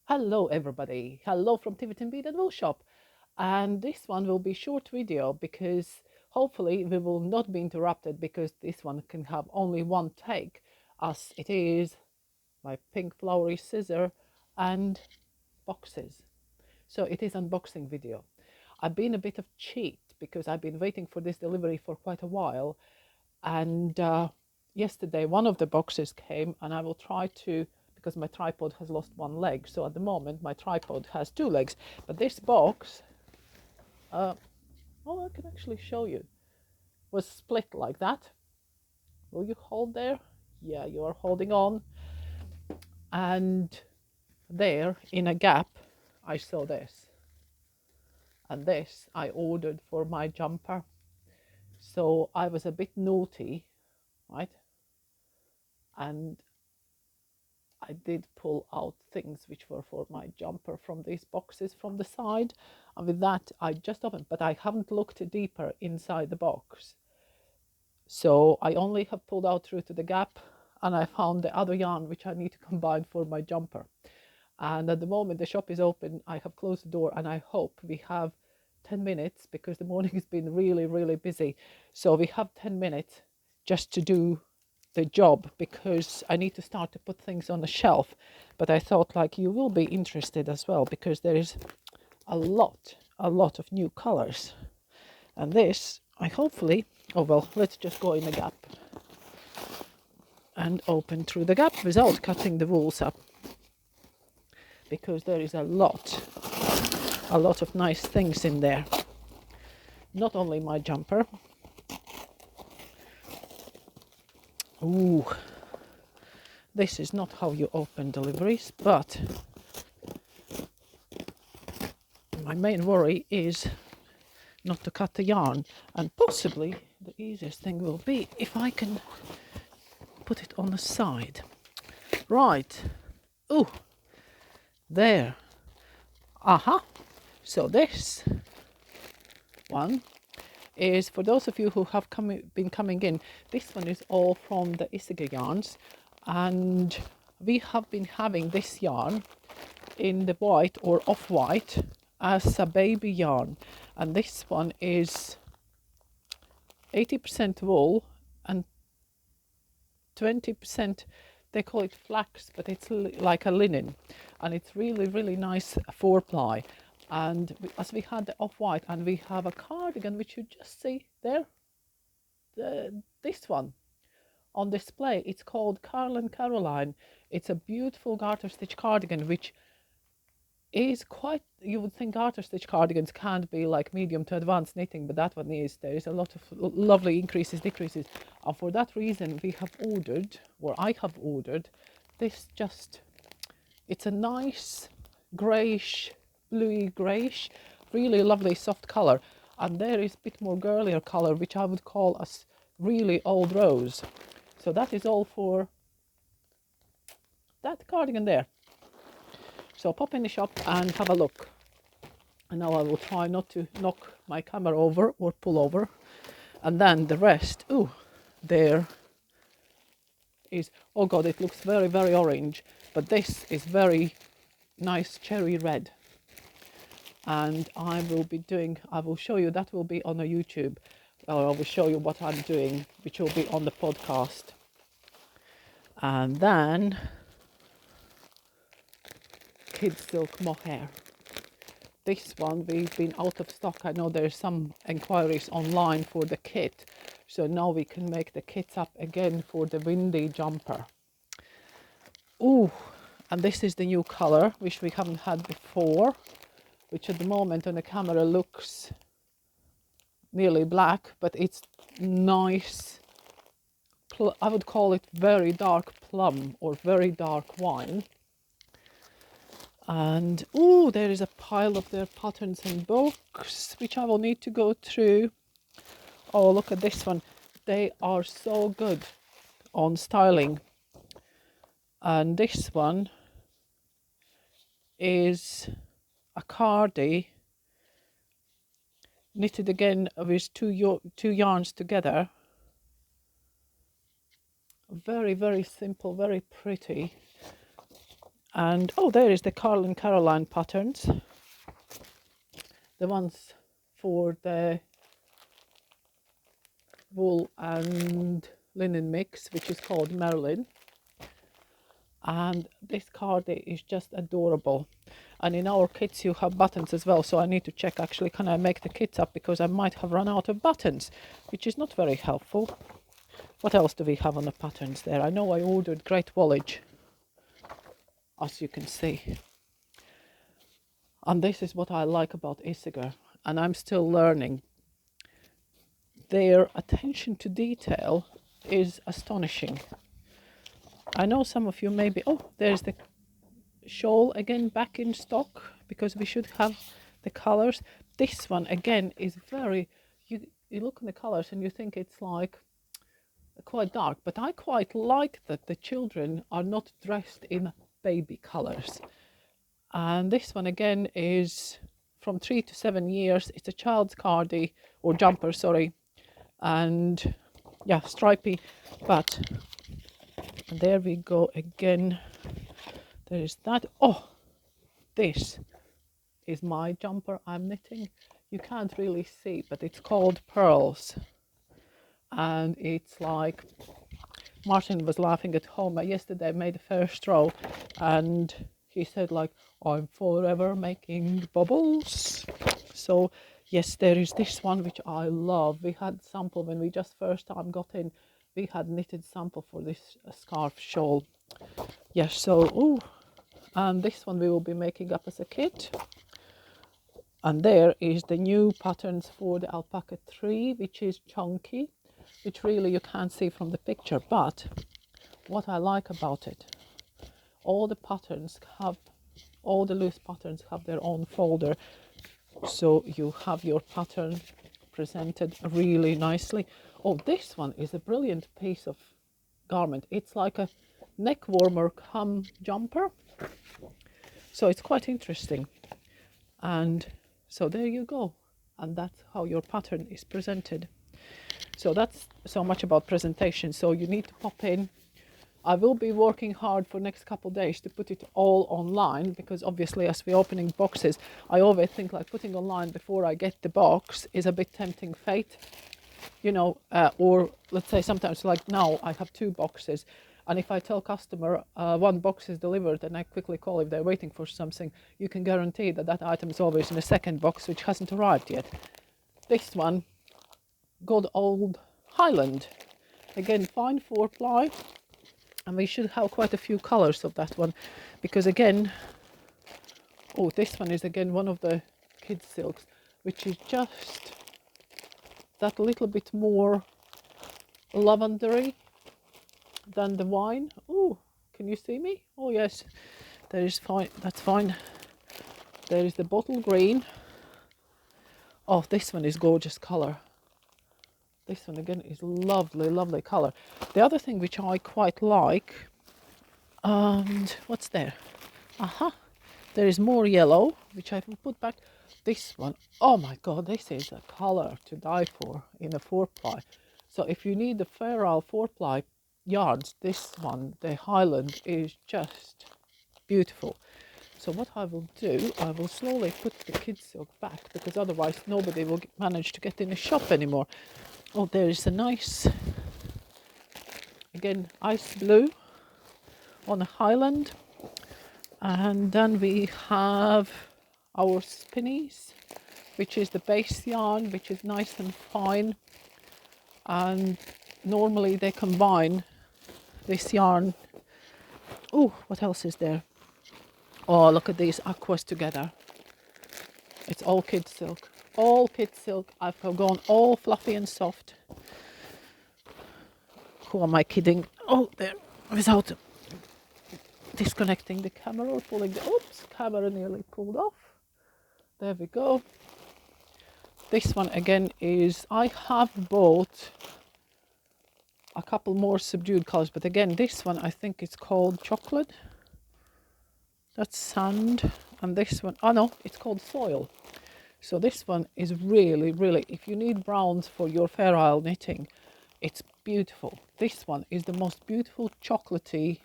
Hello everybody, hello from Tiverton Bead and Wool Shop, and this one will be short video because hopefully we will not be interrupted because this one can have only one take as it is my pink flowery scissor and boxes. So it is unboxing video. I've been a bit of cheat because I've been waiting for this delivery for quite a while, and yesterday one of the boxes came and I will try to, because my tripod has lost one leg, so at the moment my tripod has two legs, but this box oh, I can actually show you, was split like that. Will you hold there? Yeah, you are holding on. And there in a gap I saw this, and this I ordered for my jumper. So I was a bit naughty, right? And I did pull out things which were for my jumper from these boxes from the side, and with that I just opened, but I haven't looked deeper inside the box. So I only have pulled out through to the gap, and I found the other yarn which I need to combine for my jumper. And at the moment the shop is open, I have closed the door, and I hope we have 10 minutes because the morning has been really busy. So we have 10 minutes just to do the job because I need to start to put things on the shelf. But I thought like you will be interested as well because there is a lot of new colors. And this, I hopefully, oh well, let's just go in the gap and open through the gap without cutting the wools up because there is a lot of nice things in there. Not only my jumper. Ooh, this is not how you open deliveries, but my main worry is not to cut the yarn, and possibly the easiest thing will be if I can put it on the side. Right. Ooh, there. Aha. So this one is for those of you who have been coming in. This one is all from the Isaga yarns, and we have been having this yarn in the white or off-white as a baby yarn, and this one is 80% wool and 20%, they call it flax, but it's like a linen, and it's really nice 4-ply. And as we had the off-white, and we have a cardigan which you just see there, this one on display. It's called Carl and Caroline. It's a beautiful garter stitch cardigan which is quite, you would think garter stitch cardigans can't be like medium to advanced knitting, but that one is. There is a lot of lovely increases, decreases, and for that reason we have ordered, or I have ordered, this just, it's a nice greyish, bluey greyish, really lovely soft colour, and there is a bit more girlier colour which I would call as really old rose. So that is all for that cardigan there. So pop in the shop and have a look. And now I will try not to knock my camera over or pull over. And then the rest, ooh, there is, oh god, it looks very orange, but this is very nice cherry red. And I will show you, that will be on a YouTube, or I will show you what I'm doing, which will be on the podcast. And then Kid Silk Mohair. This one, we've been out of stock. I know there's some inquiries online for the kit, so now we can make the kits up again for the windy jumper. Ooh, and this is the new color which we haven't had before, which at the moment on the camera looks nearly black, but it's nice, I would call it very dark plum or very dark wine. And oh, there is a pile of their patterns and books which I will need to go through. Oh, look at this one. They are so good on styling. And this one is a cardi knitted again with two yarns together. Very simple, very pretty. And oh, there is the Carl and Caroline patterns, the ones for the wool and linen mix, which is called Merlin. And this card is just adorable. And in our kits you have buttons as well, so I need to check actually can I make the kits up, because I might have run out of buttons, which is not very helpful. What else do we have on the patterns there? I know I ordered Great Woolwich, as you can see. And this is what I like about Isager, and I'm still learning. Their attention to detail is astonishing. I know some of you maybe, oh, there's the shawl again back in stock, because we should have the colors. This one again is very, you look at the colors and you think it's like quite dark, but I quite like that the children are not dressed in baby colors. And this one again is from 3 to 7 years. It's a child's cardi or jumper, sorry, and yeah, stripy. But there we go again. There is that. Oh, this is my jumper I'm knitting. You can't really see, but it's called Pearls, and it's like, Martin was laughing at home. Yesterday I made the first row and he said like, I'm forever making bubbles. So yes, there is this one which I love. We had sample when we just first time got in. We had knitted sample for this scarf shawl. Yes, so oh, and this one we will be making up as a kit. And there is the new patterns for the Alpaca 3, which is chunky, which really you can't see from the picture. But what I like about it, all the patterns have, all the loose patterns have their own folder. So you have your pattern presented really nicely. Oh, this one is a brilliant piece of garment. It's like a neck warmer cum jumper. So it's quite interesting. And so there you go. And that's how your pattern is presented. So that's so much about presentation. So you need to pop in. I will be working hard for next couple of days to put it all online, because obviously as we're opening boxes, I always think like putting online before I get the box is a bit tempting fate, you know, or let's say sometimes like now I have 2 boxes, and if I tell customer 1 box is delivered and I quickly call if they're waiting for something, you can guarantee that that item is always in a second box which hasn't arrived yet. This one, good old Highland, again fine 4-ply. And we should have quite a few colors of that one, because again, oh, this one is again one of the kids silks, which is just that little bit more lavendery than the wine. Oh, can you see me? Oh yes, there is fine, that's fine. There is the bottle green. Oh, this one is gorgeous color. This one again is lovely, lovely color. The other thing which I quite like, and what's there? Aha, there is more yellow, which I will put back. This one, oh my god, this is a color to die for in a 4-ply. So if you need the feral 4-ply yarns, this one, the Highland, is just beautiful. So what I will do, I will slowly put the kids silk back, because otherwise nobody will manage to get in the shop anymore. Oh, there is a nice, again, ice blue on a Highland. And then we have our spinnies, which is the base yarn, which is nice and fine. And normally they combine this yarn. Oh, what else is there? Oh, look at these aquas together. It's all kid silk. All kid silk. I've gone all fluffy and soft. Who am I kidding? Oh, there, without disconnecting the camera or pulling the, oops, camera nearly pulled off. There we go. This one again is, I have bought a couple more subdued colors, but again, this one I think it's called chocolate. That's sand. And this one, oh no, it's called soil. So this one is really, really, if you need browns for your Fair Isle knitting, it's beautiful. This one is the most beautiful chocolatey,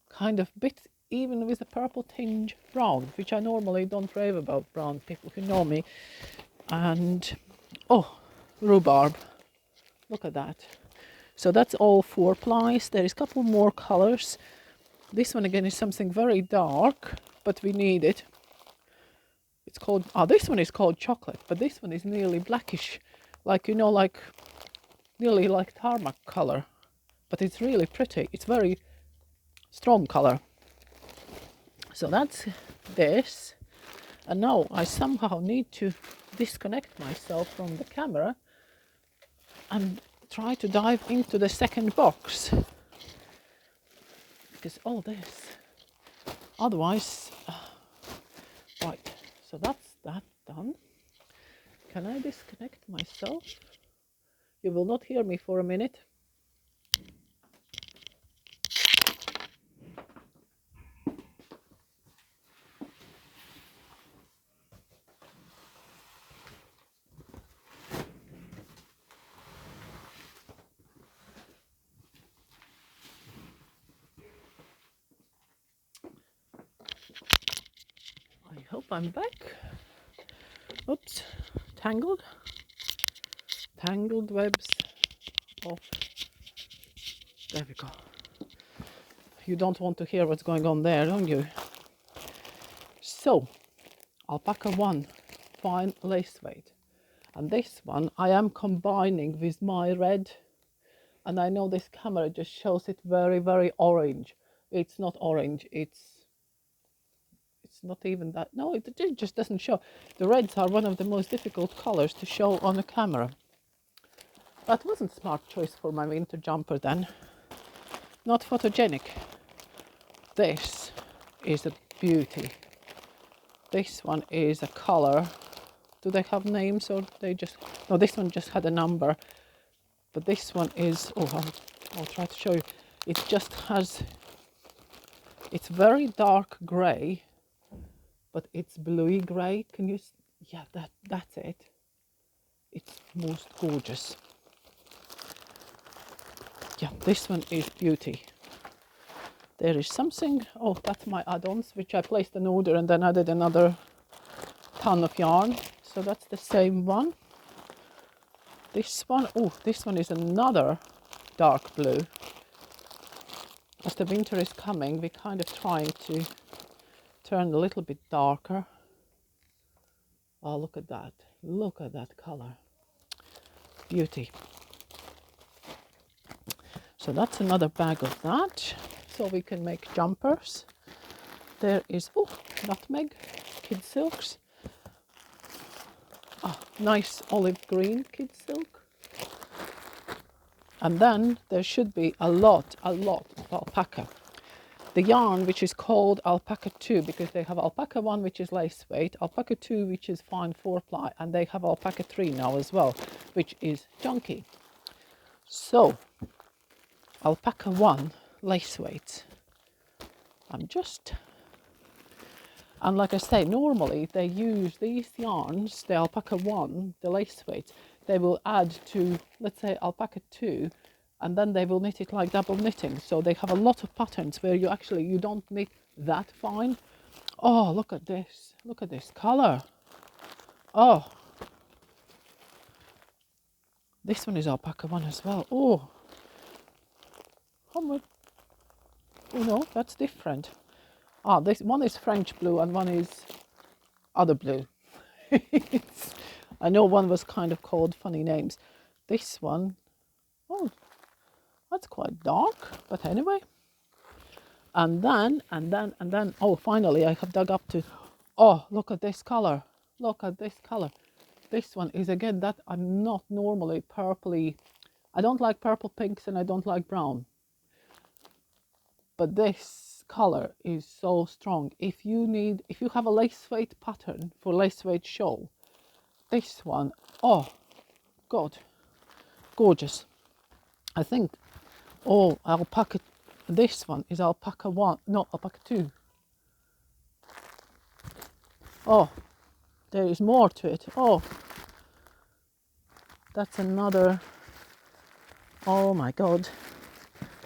kind of bit even with a purple tinge brown, which I normally don't rave about brown, people who know me. And oh, rhubarb, look at that. So that's all 4 plies. There is a couple more colors. This one again is something very dark, but we need it. It's called, this one is called chocolate, but this one is nearly blackish, like, you know, like nearly like tarmac color, but it's really pretty. It's very strong color. So that's this. And now I somehow need to disconnect myself from the camera and try to dive into the second box, because all this, otherwise, right, so that's that done. Can I disconnect myself? You will not hear me for a minute. I hope I'm back. Oops, tangled webs of, there we go. You don't want to hear what's going on there, don't you? So, alpaca 1 fine lace weight, and this one I am combining with my red, and I know this camera just shows it very, very orange. It's not orange, it's not even that. No, it just doesn't show. The reds are one of the most difficult colors to show on a camera. That wasn't a smart choice for my winter jumper then. Not photogenic. This is a beauty. This one is a color. Do they have names or they just... No, this one just had a number. But this one is... Oh, I'll try to show you. It just has... It's very dark grey, but it's bluey grey. Can you... Yeah, that's it. It's most gorgeous. Yeah, this one is beauty. There is something... Oh, that's my add-ons, which I placed an order and then added another ton of yarn. So that's the same one. This one... Oh, this one is another dark blue. As the winter is coming, we're kind of trying to turn a little bit darker. Oh, look at that. Look at that color. Beauty. So that's another bag of that. So we can make jumpers. There is, oh, nutmeg, kid silks. Oh, nice olive green kid silk. And then there should be a lot of alpaca. The yarn, which is called alpaca 2, because they have alpaca 1, which is lace weight, alpaca 2, which is fine 4-ply, and they have alpaca 3 now as well, which is chunky. So, alpaca 1 lace weight. And like I say, normally they use these yarns, the alpaca 1, the lace weight, they will add to, let's say, alpaca 2, and then they will knit it like double knitting. So they have a lot of patterns where you don't knit that fine. Oh, look at this color. Oh, this one is alpaca 1 as well. Oh, how much? Oh no, that's different. This one is French blue and one is other blue. I know one was kind of called funny names. This one, oh, that's quite dark, but anyway. And then, oh, finally I have dug up to, oh, look at this color. Look at this color. This one is, again, that I'm not normally purpley. I don't like purple pinks and I don't like brown. But this color is so strong. If you have a lace weight pattern for lace weight shawl, this one, oh God, gorgeous. I think, oh, alpaca, this one is alpaca 1, no, alpaca 2. Oh, there is more to it. Oh, that's another, oh my God.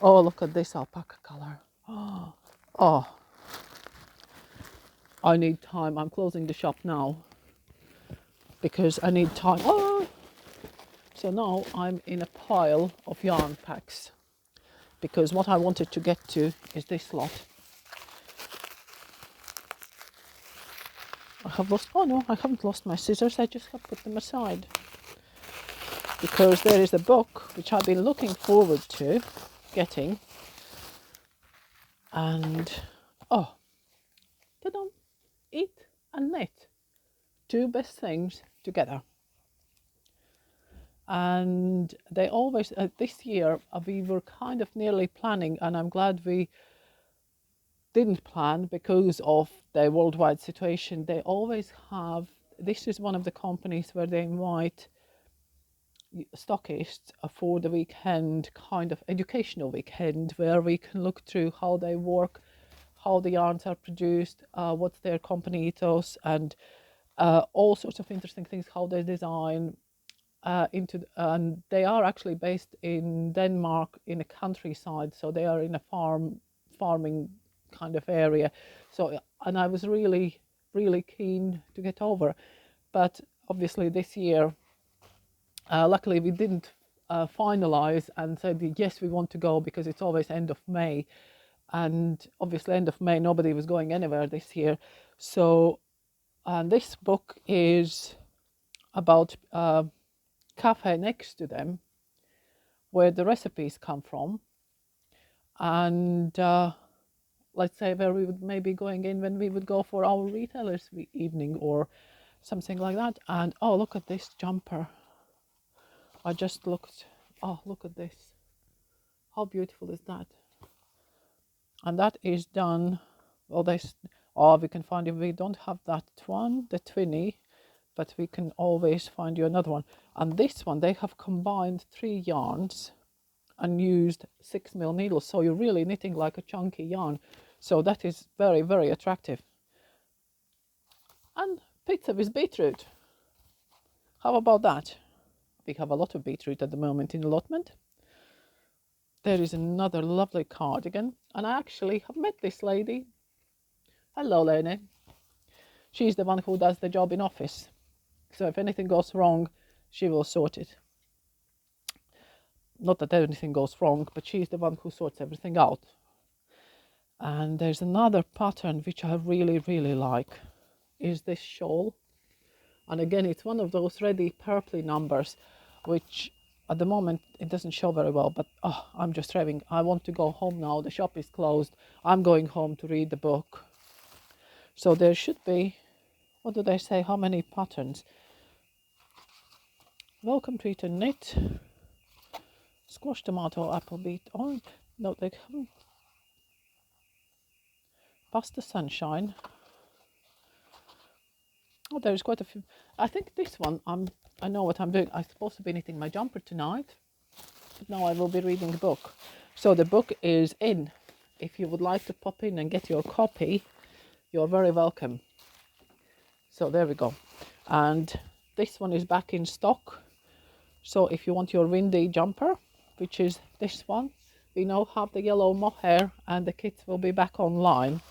Oh, look at this alpaca color. Oh, I need time. I'm closing the shop now because I need time. Oh! So now I'm in a pile of yarn packs because what I wanted to get to is this lot. I have lost, oh no, I haven't lost my scissors, I just have put them aside. Because there is a book which I've been looking forward to getting. And, oh, ta-da, eat and knit. Two best things together. And they always, this year, we were kind of nearly planning, and I'm glad we didn't plan because of the worldwide situation. They always have, this is one of the companies where they invite stockists for the weekend, kind of educational weekend, where we can look through how they work, how the yarns are produced, what's their company ethos, and all sorts of interesting things, how they design. And they are actually based in Denmark in a countryside, so they are in a farming kind of area. So, and I was really keen to get over, but obviously this year, luckily we didn't finalize and said yes we want to go, because it's always end of May, and obviously end of May nobody was going anywhere this year. So, and this book is about cafe next to them where the recipes come from, and let's say where we would maybe going in when we would go for our retailers evening or something like that. And oh, look at this jumper. I just looked, oh, look at this, how beautiful is that? And that is done, well, this, oh, we can find, if we don't have that one, the twinny, but we can always find you another one. And this one, they have combined 3 yarns and used 6mm needles, so you're really knitting like a chunky yarn. So that is very attractive. And pizza with beetroot, how about that? We have a lot of beetroot at the moment in allotment. There is another lovely cardigan, and I actually have met this lady. Hello, Lene. She's the one who does the job in office, so if anything goes wrong, she will sort it. Not that anything goes wrong, but she's the one who sorts everything out. And there's another pattern which I really like, is this shawl. And again, it's one of those ready purpley numbers, which at the moment it doesn't show very well, but oh, I'm just raving. I want to go home now. The shop is closed. I'm going home to read the book. So there should be, what do they say, how many patterns? Welcome to Eat and Knit. Squash, tomato, apple, beet, orange. No, they haven't. Pasta, sunshine. Oh, there's quite a few. I think this one, I know what I'm doing. I'm supposed to be knitting my jumper tonight, but now I will be reading a book. So the book is in. If you would like to pop in and get your copy, you're very welcome. So there we go. And this one is back in stock. So if you want your windy jumper, which is this one, we now have the yellow mohair, and the kits will be back online.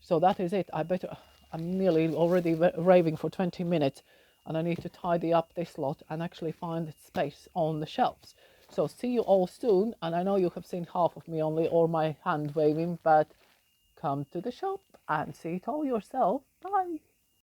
So that is it. I'm nearly already raving for 20 minutes, and I need to tidy up this lot and actually find space on the shelves. So see you all soon, and I know you have seen half of me only, or my hand waving, but come to the shop and see it all yourself. Bye.